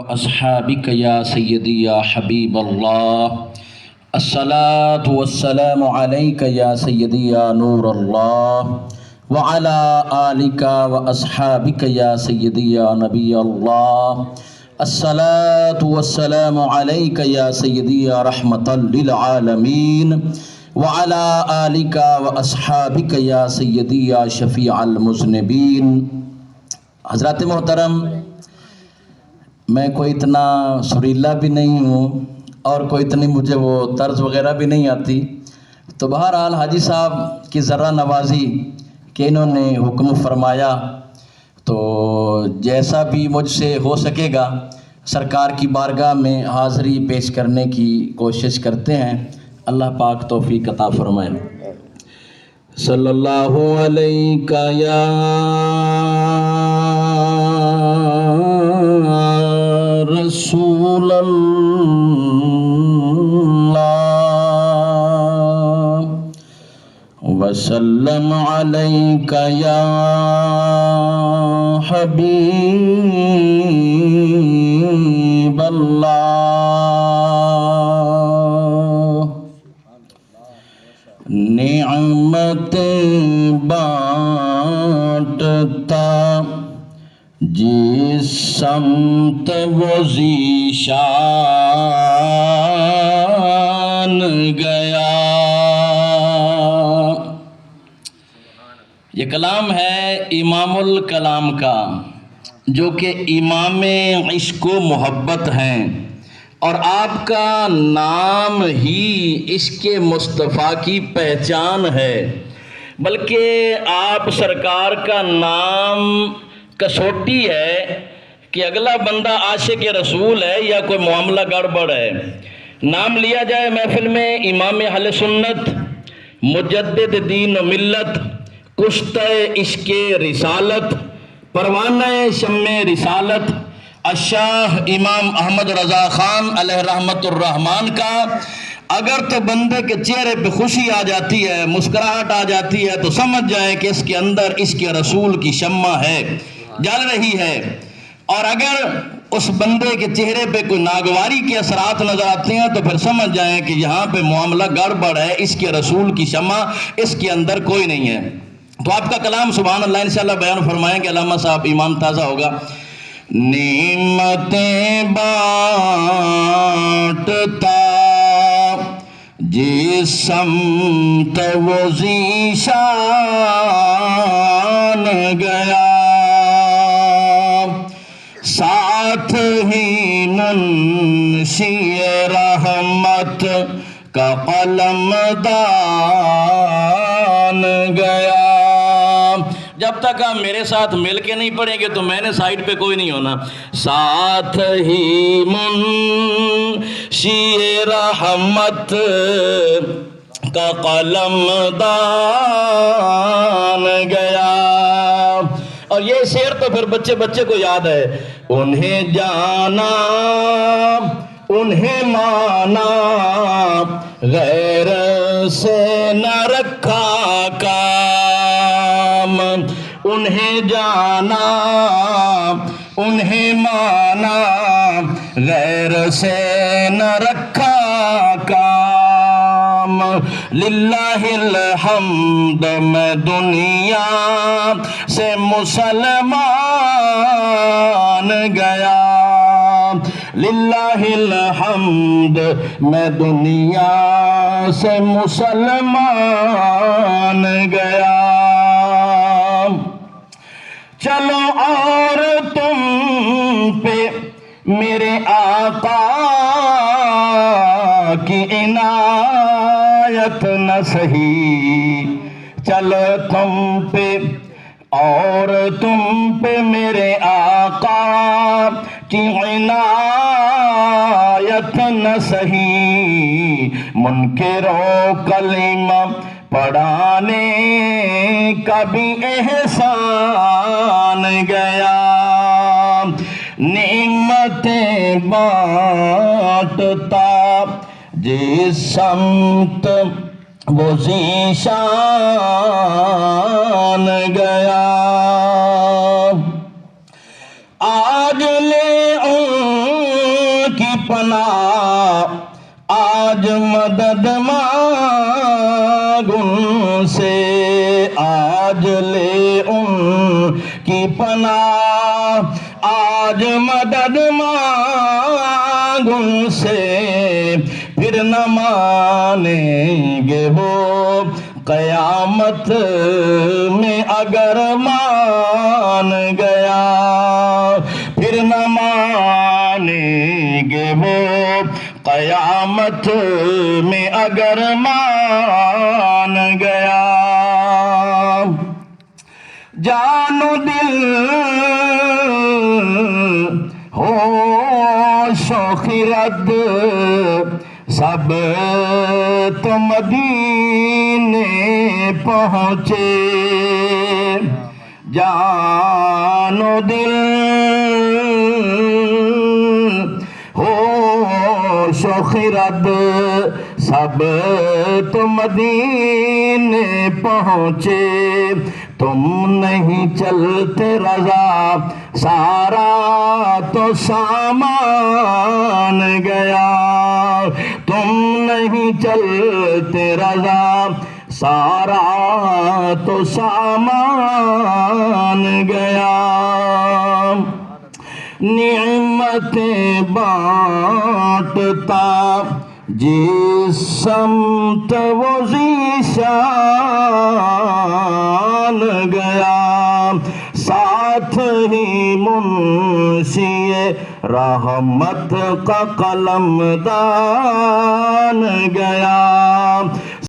اصحابک یا سیدی یا حبیب اللہ، الصلاۃ والسلام علیک یا سیدی یا نور اللہ، وعلی آلک و اصحابک یا سیدی یا نبی اللہ، الصلاۃ والسلام علیک یا سیدی یا رحمۃ للعالمین، وعلی آلک و اصحابک یا سیدی یا شفیع المذنبین۔ حضرات محترم، میں کوئی اتنا سریلا بھی نہیں ہوں اور کوئی اتنی مجھے وہ طرز وغیرہ بھی نہیں آتی، تو بہرحال حاجی صاحب کی ذرہ نوازی کہ انہوں نے حکم فرمایا تو جیسا بھی مجھ سے ہو سکے گا سرکار کی بارگاہ میں حاضری پیش کرنے کی کوشش کرتے ہیں۔ اللہ پاک توفیق عطا فرمائے۔ صلی اللہ علیہ یا رسول اللہ وسلم علیک یا حبیب اللہ۔ نعمت بانٹتا جس سمت وہ ذیشان گیا۔ یہ کلام ہے امام الکلام کا، جو کہ امام عشق و محبت ہیں، اور آپ کا نام ہی عشق مصطفیٰ کی پہچان ہے، بلکہ آپ سرکار کا نام کسوٹی ہے کہ اگلا بندہ عاشق رسول ہے یا کوئی معاملہ گڑبڑ ہے۔ نام لیا جائے محفل میں امام اہل سنت، مجدد دین و ملت، کشتہ عشق رسالت، پروانہ شمع رسالت، الشاہ امام احمد رضا خان علیہ رحمت الرحمن کا، اگر تو بندے کے چہرے پہ خوشی آ جاتی ہے، مسکراہٹ آ جاتی ہے، تو سمجھ جائیں کہ اس کے اندر عشق رسول کی شمع ہے، جل رہی ہے۔ اور اگر اس بندے کے چہرے پہ کوئی ناگواری کے اثرات نظر آتے ہیں تو پھر سمجھ جائیں کہ یہاں پہ معاملہ گڑبڑ ہے، اس کے رسول کی شمع اس کے اندر کوئی نہیں ہے۔ تو آپ کا کلام سبحان اللہ انشاءاللہ بیان فرمائیں گے، علامہ صاحب ایمان تازہ ہوگا۔ نعمتیں بانٹتا جس سمت وہ ذیشان گیا، ساتھ ہی منشی رحمت کا قلم دان گیا۔ جب تک آپ میرے ساتھ مل کے نہیں پڑھیں گے تو میں نے سائٹ پہ کوئی نہیں ہونا۔ ساتھ ہی منشی رحمت کا قلم دان گیا۔ اور یہ شعر تو پھر بچے بچے کو یاد ہے۔ انہیں جانا انہیں مانا غیر سے نہ رکھا کام، انہیں جانا انہیں مانا غیر سے نہ رکھا کام۔ للہ الحمد میں دنیا سے مسلمان گیا، للہ الحمد میں دنیا سے مسلمان گیا۔ چلو اور تم پہ میرے آقا کی عنایت نہ سہی، چلو تم پہ اور تم پہ میرے آقا کی عنایت نہ سہی، منکروں کلمہ پڑھانے کا بھی احسان گیا۔ نعمتیں بانٹتا جس سمت وہ ذیشان گیا، آج لے پناہ آج مدد مانگ ان سے، آج لے ان کی پناہ، آج مدد مانگ ان سے، پھر نہ مانیں گے وہ قیامت میں اگر مان گیا، پھر نہ مانیں گے وہ قیامت میں اگر مان گیا۔ جان و دل ہوش و خرد سب تو مدینے پہنچے، جان و دل ہوش و خرد سب تو مدینے پہنچے، تم نہیں چلتے رضا سارا تو سامان گیا، تم نہیں چلتے رضا سارا تو سامان گیا۔ نعمتیں بانٹتا جس سمت وہ ذیشان گیا، ساتھ ہی منشی رحمت کا قلم دان گیا،